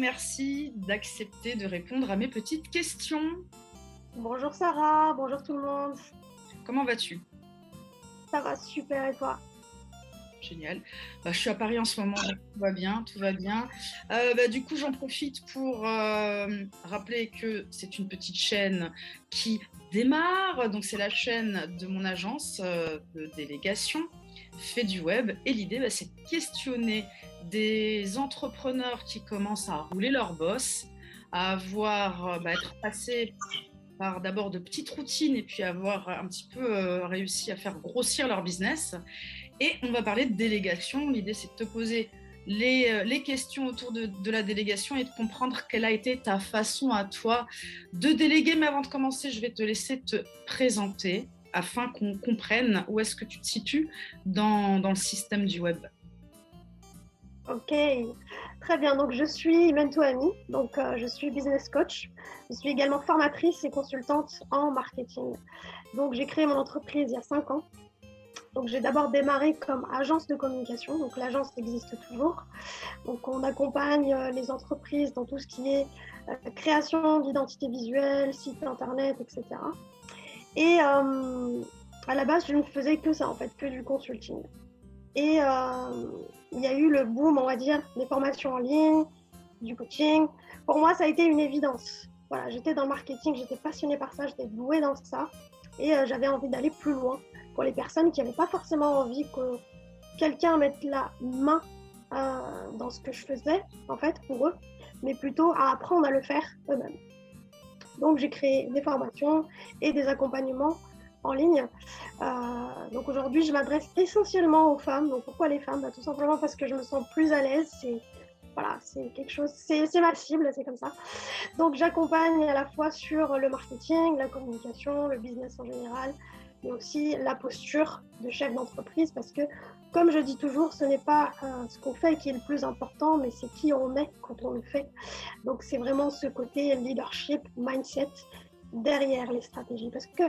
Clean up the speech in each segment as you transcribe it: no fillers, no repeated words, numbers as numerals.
merci d'accepter de répondre à mes petites questions. Bonjour Sarah, bonjour tout le monde. Comment vas-tu? Ça va super et toi? Génial. Je suis à Paris en ce moment, donc tout va bien, tout va bien. Du coup, j'en profite pour rappeler que c'est une petite chaîne qui démarre. Donc, c'est la chaîne de mon agence de délégation, Fait du Web. Et l'idée, c'est de questionner des entrepreneurs qui commencent à rouler leur boss, à avoir, être passés par d'abord de petites routines et puis avoir un petit peu réussi à faire grossir leur business. Et on va parler de délégation. L'idée, c'est de te poser les questions autour de la délégation et de comprendre quelle a été ta façon à toi de déléguer. Mais avant de commencer, je vais te laisser te présenter afin qu'on comprenne où est-ce que tu te situes dans le système du web. Ok, très bien. Donc je suis Mentoami, donc je suis business coach. Je suis également formatrice et consultante en marketing. Donc j'ai créé mon entreprise il y a 5 ans. Donc j'ai d'abord démarré comme agence de communication. Donc l'agence existe toujours. Donc on accompagne les entreprises dans tout ce qui est création d'identité visuelle, site internet, etc. Et à la base, je ne faisais que ça en fait, que du consulting. Et il y a eu le boom, on va dire, des formations en ligne, du coaching. Pour moi, ça a été une évidence. Voilà, j'étais dans le marketing, j'étais passionnée par ça, j'étais douée dans ça. Et j'avais envie d'aller plus loin pour les personnes qui n'avaient pas forcément envie que quelqu'un mette la main dans ce que je faisais, en fait, pour eux, mais plutôt à apprendre à le faire eux-mêmes. Donc, j'ai créé des formations et des accompagnements en ligne. Donc aujourd'hui, je m'adresse essentiellement aux femmes. Donc pourquoi les femmes? Tout simplement parce que je me sens plus à l'aise. C'est quelque chose, c'est ma cible, c'est comme ça. Donc j'accompagne à la fois sur le marketing, la communication, le business en général, mais aussi la posture de chef d'entreprise parce que, comme je dis toujours, ce n'est pas ce qu'on fait qui est le plus important, mais c'est qui on est quand on le fait. Donc c'est vraiment ce côté leadership, mindset derrière les stratégies. Parce que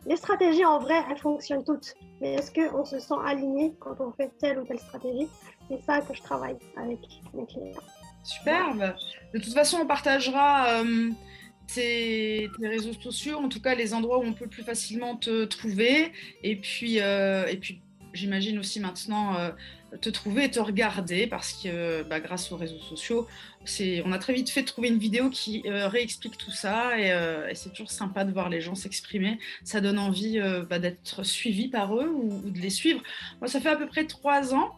les stratégies, en vrai, elles fonctionnent toutes. Mais est-ce qu'on se sent aligné quand on fait telle ou telle stratégie? C'est ça que je travaille avec mes clients. Super. De toute façon, on partagera tes réseaux sociaux, en tout cas les endroits où on peut plus facilement te trouver. Et puis j'imagine aussi maintenant te trouver et te regarder parce que grâce aux réseaux sociaux, on a très vite fait de trouver une vidéo qui réexplique tout ça et c'est toujours sympa de voir les gens s'exprimer. Ça donne envie d'être suivi par eux ou de les suivre. Moi, ça fait à peu près 3 ans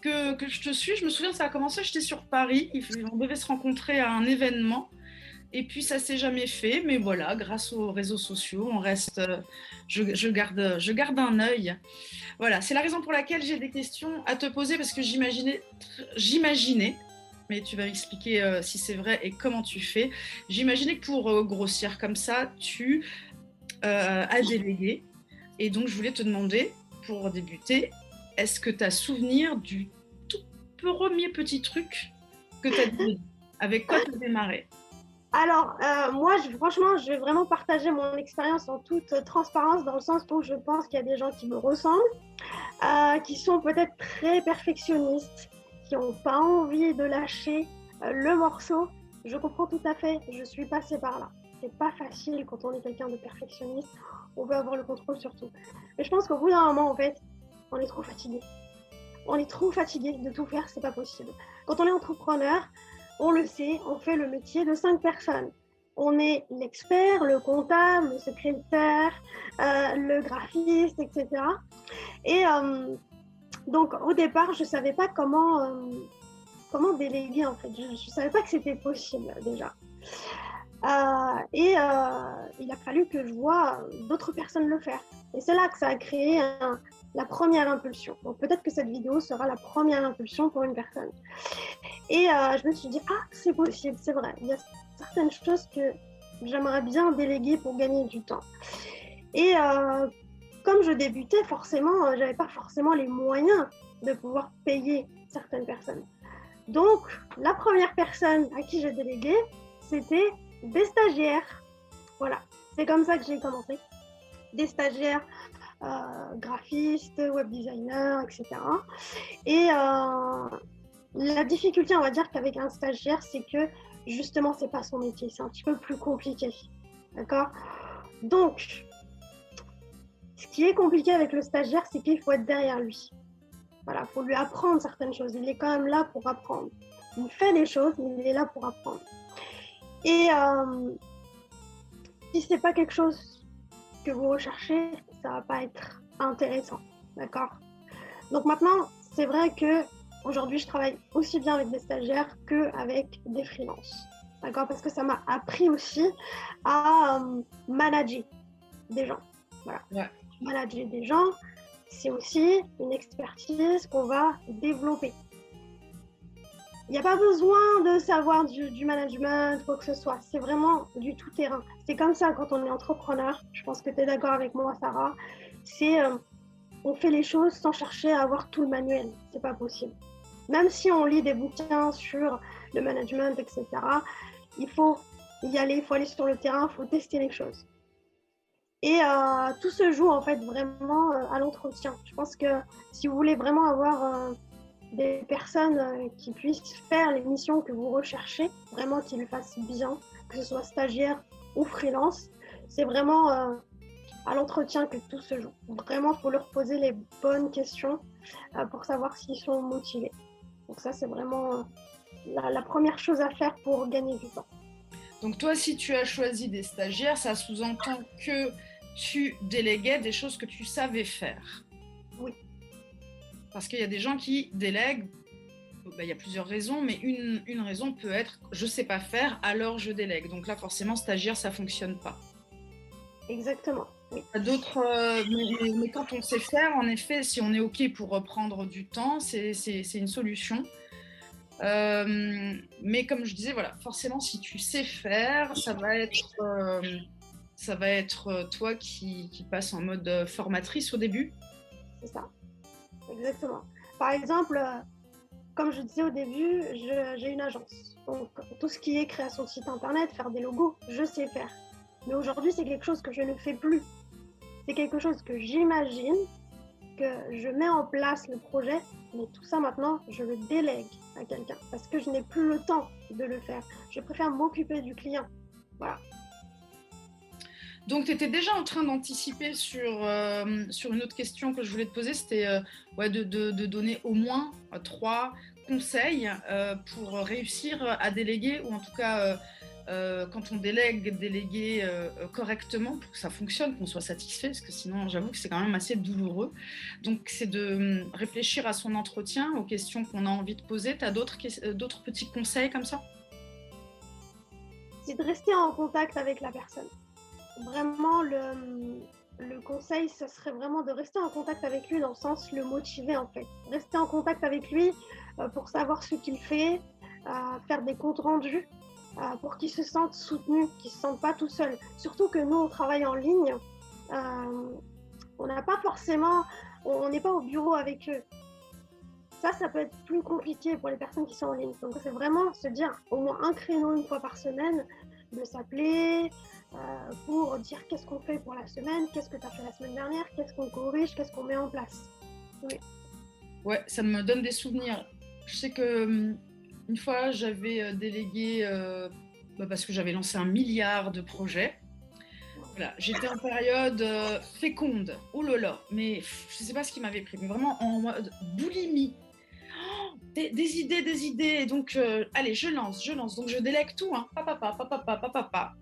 que je te suis. Je me souviens, ça a commencé, j'étais sur Paris, on devait se rencontrer à un événement. Et puis ça s'est jamais fait, mais voilà, grâce aux réseaux sociaux, on reste, je garde un œil. Voilà, c'est la raison pour laquelle j'ai des questions à te poser parce que j'imaginais, mais tu vas m'expliquer si c'est vrai et comment tu fais. J'imaginais que pour grossir comme ça, tu as délégué. Et donc je voulais te demander, pour débuter, est-ce que tu as souvenir du tout premier petit truc que tu as délégué? Avec quoi tu as démarré? Alors, moi, franchement, je vais vraiment partager mon expérience en toute transparence, dans le sens où je pense qu'il y a des gens qui me ressemblent, qui sont peut-être très perfectionnistes, qui n'ont pas envie de lâcher le morceau. Je comprends tout à fait, je suis passée par là. C'est pas facile quand on est quelqu'un de perfectionniste, on veut avoir le contrôle sur tout. Mais je pense qu'au bout d'un moment, en fait, on est trop fatigué. On est trop fatigué de tout faire, c'est pas possible. Quand on est entrepreneur, on le sait, on fait le métier de 5 personnes. On est l'expert, le comptable, le secrétaire, le graphiste, etc. Et donc, au départ, je ne savais pas comment déléguer, en fait. Je ne savais pas que c'était possible, déjà. Il a fallu que je vois d'autres personnes le faire. Et c'est là que ça a créé la première impulsion. Donc, peut-être que cette vidéo sera la première impulsion pour une personne. Et je me suis dit, c'est possible, c'est vrai. Il y a certaines choses que j'aimerais bien déléguer pour gagner du temps. Et comme je débutais, forcément, j'avais pas forcément les moyens de pouvoir payer certaines personnes. Donc, la première personne à qui j'ai délégué, c'était des stagiaires. Voilà, c'est comme ça que j'ai commencé. Des stagiaires graphistes, web designers, etc. Et La difficulté, on va dire qu'avec un stagiaire, c'est que justement, c'est pas son métier, c'est un petit peu plus compliqué. D'accord? Donc, ce qui est compliqué avec le stagiaire, c'est qu'il faut être derrière lui. Voilà, il faut lui apprendre certaines choses. Il est quand même là pour apprendre. Il fait des choses, mais il est là pour apprendre. Et si c'est pas quelque chose que vous recherchez, ça va pas être intéressant. D'accord? Donc maintenant, c'est vrai que aujourd'hui, je travaille aussi bien avec des stagiaires qu'avec des freelances. D'accord? Parce que ça m'a appris aussi à manager des gens. Voilà. Ouais. Manager des gens, c'est aussi une expertise qu'on va développer. Il n'y a pas besoin de savoir du management, quoi que ce soit. C'est vraiment du tout terrain. C'est comme ça quand on est entrepreneur. Je pense que tu es d'accord avec moi, Sarah. C'est on fait les choses sans chercher à avoir tout le manuel. C'est pas possible. Même si on lit des bouquins sur le management, etc., il faut y aller, il faut aller sur le terrain, il faut tester les choses. Et tout se joue en fait vraiment à l'entretien. Je pense que si vous voulez vraiment avoir des personnes qui puissent faire les missions que vous recherchez, vraiment qu'ils le fassent bien, que ce soit stagiaire ou freelance, c'est vraiment à l'entretien que tout se joue. Vraiment, il faut leur poser les bonnes questions pour savoir s'ils sont motivés. Donc ça, c'est vraiment la première chose à faire pour gagner du temps. Donc toi, si tu as choisi des stagiaires, ça sous-entend que tu déléguais des choses que tu savais faire. Oui. Parce qu'il y a des gens qui délèguent, il y a plusieurs raisons, mais une raison peut être « je ne sais pas faire, alors je délègue ». Donc là, forcément, stagiaire, ça ne fonctionne pas. Exactement, oui. D'autres, mais quand on sait faire, en effet, si on est OK pour prendre du temps, c'est une solution. Mais comme je disais, voilà, forcément, si tu sais faire, ça va être toi qui passe en mode formatrice au début. C'est ça, exactement. Par exemple, comme je disais au début, j'ai une agence. Donc, tout ce qui est création de site internet, faire des logos, je sais faire. Mais aujourd'hui, c'est quelque chose que je ne fais plus. C'est quelque chose que j'imagine, que je mets en place le projet, mais tout ça maintenant, je le délègue à quelqu'un parce que je n'ai plus le temps de le faire. Je préfère m'occuper du client. Voilà. Donc, tu étais déjà en train d'anticiper sur une autre question que je voulais te poser, c'était de donner au moins 3 conseils pour réussir à déléguer, ou en tout cas, quand on déléguer correctement pour que ça fonctionne, qu'on soit satisfait, parce que sinon, j'avoue que c'est quand même assez douloureux. Donc, c'est de réfléchir à son entretien, aux questions qu'on a envie de poser. Tu as d'autres petits conseils comme ça? C'est de rester en contact avec la personne. Vraiment, le conseil, ce serait vraiment de rester en contact avec lui, dans le sens le motiver en fait. Rester en contact avec lui pour savoir ce qu'il fait, faire des comptes rendus pour qu'il se sente soutenu, qu'il ne se sente pas tout seul. Surtout que nous, on travaille en ligne, on n'a pas forcément, on n'est pas au bureau avec eux. Ça peut être plus compliqué pour les personnes qui sont en ligne. Donc c'est vraiment se dire au moins un créneau une fois par semaine, de s'appeler pour dire qu'est-ce qu'on fait pour la semaine, qu'est-ce que tu as fait la semaine dernière, qu'est-ce qu'on corrige, qu'est-ce qu'on met en place. Oui. Ouais, ça me donne des souvenirs. Je sais que une fois, j'avais délégué, parce que j'avais lancé 1 milliard de projets. Voilà, j'étais en période féconde. Oh là là, mais je ne sais pas ce qui m'avait pris, mais vraiment en mode boulimie. Oh, des idées. Donc, allez, je lance. Donc, je délègue tout. Hein. Papa.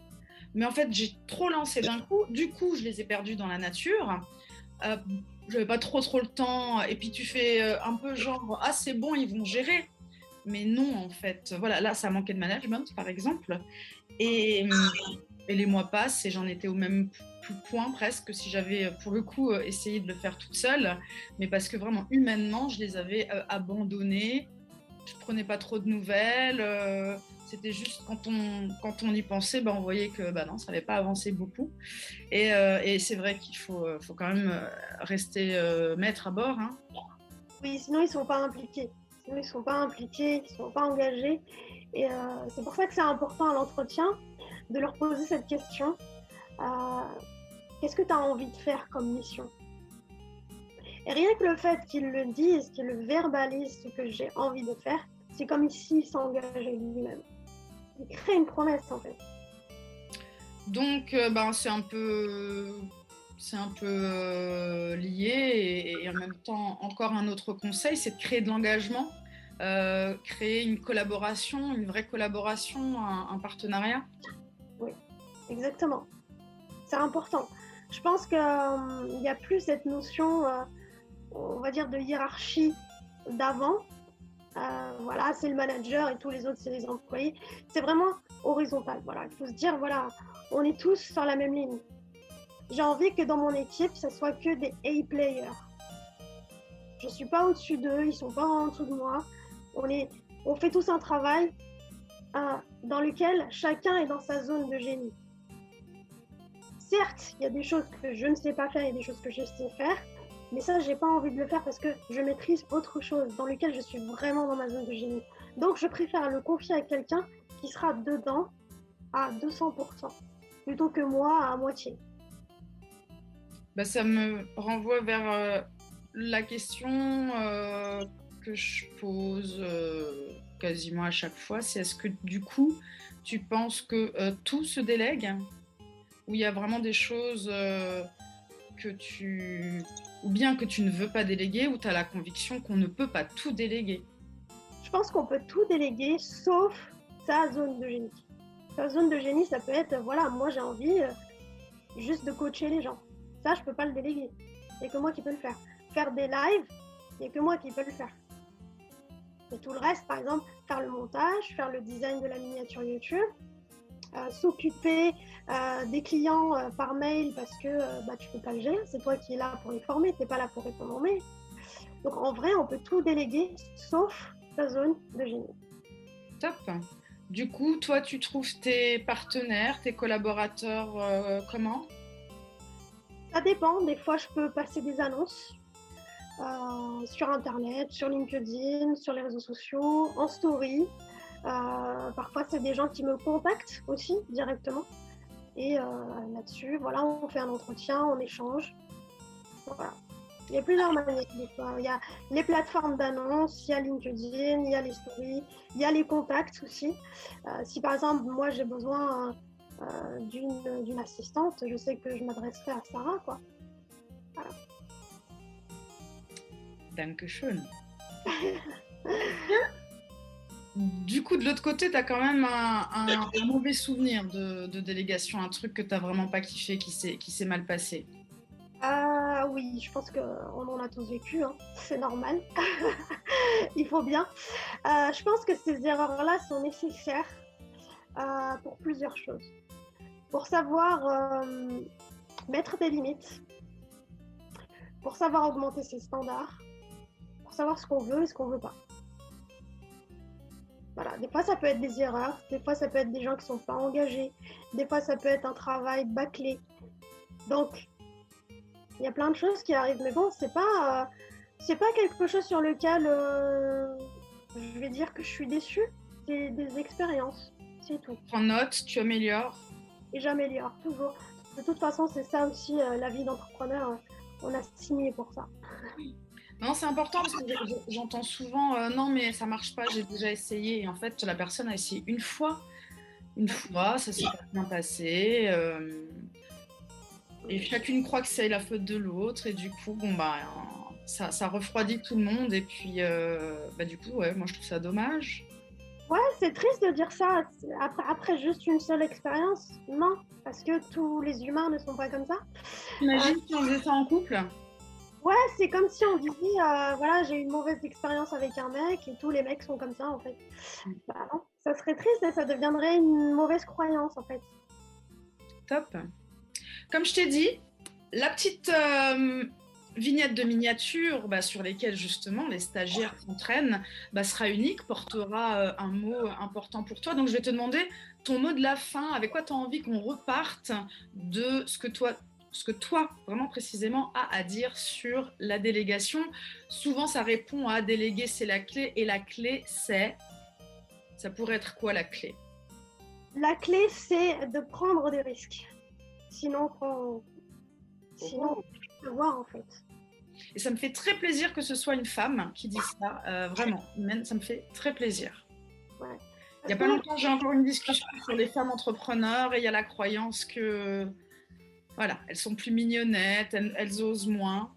Mais en fait, j'ai trop lancé d'un coup. Du coup, je les ai perdus dans la nature. J'avais pas trop le temps. Et puis, tu fais un peu genre, ah, c'est bon, ils vont gérer. Mais non, en fait. Voilà, là, ça manquait de management, par exemple. Et les mois passent et j'en étais au même point presque que si j'avais, pour le coup, essayé de le faire toute seule. Mais parce que vraiment, humainement, je les avais abandonnés. Je prenais pas trop de nouvelles. C'était juste quand on y pensait, on voyait que non, ça n'avait pas avancé beaucoup. Et c'est vrai qu'il faut quand même rester maître à bord. Hein. Oui, sinon ils ne sont pas impliqués. Sinon ils ne sont pas impliqués, ils ne sont pas engagés. Et c'est pour ça que c'est important à l'entretien de leur poser cette question. Qu'est-ce que tu as envie de faire comme mission? Et rien que le fait qu'ils le disent, qu'ils le verbalisent, ce que j'ai envie de faire, c'est comme s'il s'engageait lui-même. Il crée une promesse en fait. Donc, c'est un peu, lié et en même temps, encore un autre conseil, c'est de créer de l'engagement, créer une collaboration, une vraie collaboration, un partenariat. Oui, exactement. C'est important. Je pense qu'il n'y a plus cette notion, on va dire, de hiérarchie d'avant. Voilà, c'est le manager et tous les autres, c'est les employés. C'est vraiment horizontal. Voilà, il faut se dire, voilà, on est tous sur la même ligne. J'ai envie que dans mon équipe, ce soit que des A-players. Je ne suis pas au-dessus d'eux, ils ne sont pas en dessous de moi. On fait tous un travail dans lequel chacun est dans sa zone de génie. Certes, il y a des choses que je ne sais pas faire et des choses que je sais faire, mais ça, j'ai pas envie de le faire parce que je maîtrise autre chose dans lequel je suis vraiment dans ma zone de génie. Donc, je préfère le confier à quelqu'un qui sera dedans à 200%, plutôt que moi à moitié. Ça me renvoie vers la question que je pose quasiment à chaque fois, c'est est-ce que du coup, tu penses que tout se délègue? Ou il y a vraiment des choses ou bien que tu ne veux pas déléguer, ou tu as la conviction qu'on ne peut pas tout déléguer? Je pense qu'on peut tout déléguer sauf sa zone de génie. Sa zone de génie, ça peut être, voilà, moi j'ai envie juste de coacher les gens. Ça, je peux pas le déléguer. Il n'y a que moi qui peux le faire. Faire des lives, il n'y a que moi qui peux le faire. Et tout le reste, par exemple, faire le montage, faire le design de la miniature YouTube, s'occuper des clients par mail parce que tu peux pas le gérer, c'est toi qui es là pour les former, tu n'es pas là pour répondre aux mails. Donc en vrai, on peut tout déléguer sauf ta zone de génie. Top. Du coup, toi, tu trouves tes partenaires, tes collaborateurs comment? Ça dépend, des fois je peux passer des annonces sur Internet, sur LinkedIn, sur les réseaux sociaux, en story. Parfois, c'est des gens qui me contactent aussi directement. Et là-dessus, voilà, on fait un entretien, on échange. Voilà. Il y a plusieurs manières des fois. Il y a les plateformes d'annonces, il y a LinkedIn, il y a les stories, il y a les contacts aussi. Si par exemple, moi j'ai besoin d'une assistante, je sais que je m'adresserai à Sarah, quoi. Voilà. Dankeschön. Du coup, de l'autre côté, tu as quand même un mauvais souvenir de délégation, un truc que tu n'as vraiment pas kiffé, qui s'est mal passé. Ah oui, je pense qu'on en a tous vécu, hein. C'est normal. Il faut bien. Je pense que ces erreurs-là sont nécessaires pour plusieurs choses. Pour savoir mettre des limites, pour savoir augmenter ses standards, pour savoir ce qu'on veut et ce qu'on ne veut pas. Voilà. Des fois, ça peut être des erreurs, des fois, ça peut être des gens qui ne sont pas engagés, des fois, ça peut être un travail bâclé. Donc, il y a plein de choses qui arrivent, mais bon, c'est pas quelque chose sur lequel je vais dire que je suis déçue. C'est des expériences, c'est tout. Tu prends note, tu améliores. Et j'améliore toujours. De toute façon, c'est ça aussi la vie d'entrepreneur. On a signé pour ça. Non, c'est important parce que j'entends souvent non, mais ça marche pas, j'ai déjà essayé. Et en fait, la personne a essayé une fois, ça s'est pas bien passé. Et chacune croit que c'est la faute de l'autre. Et du coup, ça refroidit tout le monde. Et puis, du coup, ouais, moi je trouve ça dommage. Ouais, c'est triste de dire ça après juste une seule expérience. Non, parce que tous les humains ne sont pas comme ça. Imagine si on faisait ça en couple. Ouais, c'est comme si on disait, voilà, j'ai eu une mauvaise expérience avec un mec et tous les mecs sont comme ça, en fait. Bah non, ça serait triste et ça deviendrait une mauvaise croyance, en fait. Top. Comme je t'ai dit, la petite vignette de miniature sur lesquelles justement les stagiaires s'entraînent sera unique, portera un mot important pour toi. Donc je vais te demander ton mot de la fin, avec quoi tu as envie qu'on reparte de ce que toi, vraiment précisément, as à dire sur la délégation. Souvent, ça répond à déléguer, c'est la clé. Et la clé, ça pourrait être quoi la clé? La clé, c'est de prendre des risques. Sinon, on peut voir en fait. Et ça me fait très plaisir que ce soit une femme qui dit ça. Vraiment, Imen, ça me fait très plaisir. Ouais. Il n'y a pas longtemps, j'ai encore une discussion sur les femmes entrepreneurs et il y a la croyance que, voilà, elles sont plus mignonnettes, elles osent moins.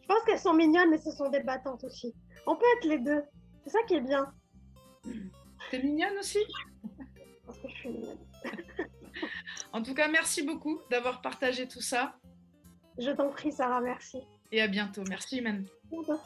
Je pense qu'elles sont mignonnes, mais ce sont des battantes aussi. On peut être les deux. C'est ça qui est bien. T'es mignonne aussi? Parce que je suis mignonne. En tout cas, merci beaucoup d'avoir partagé tout ça. Je t'en prie, Sarah, merci. Et à bientôt. Merci, Imen. Bientôt.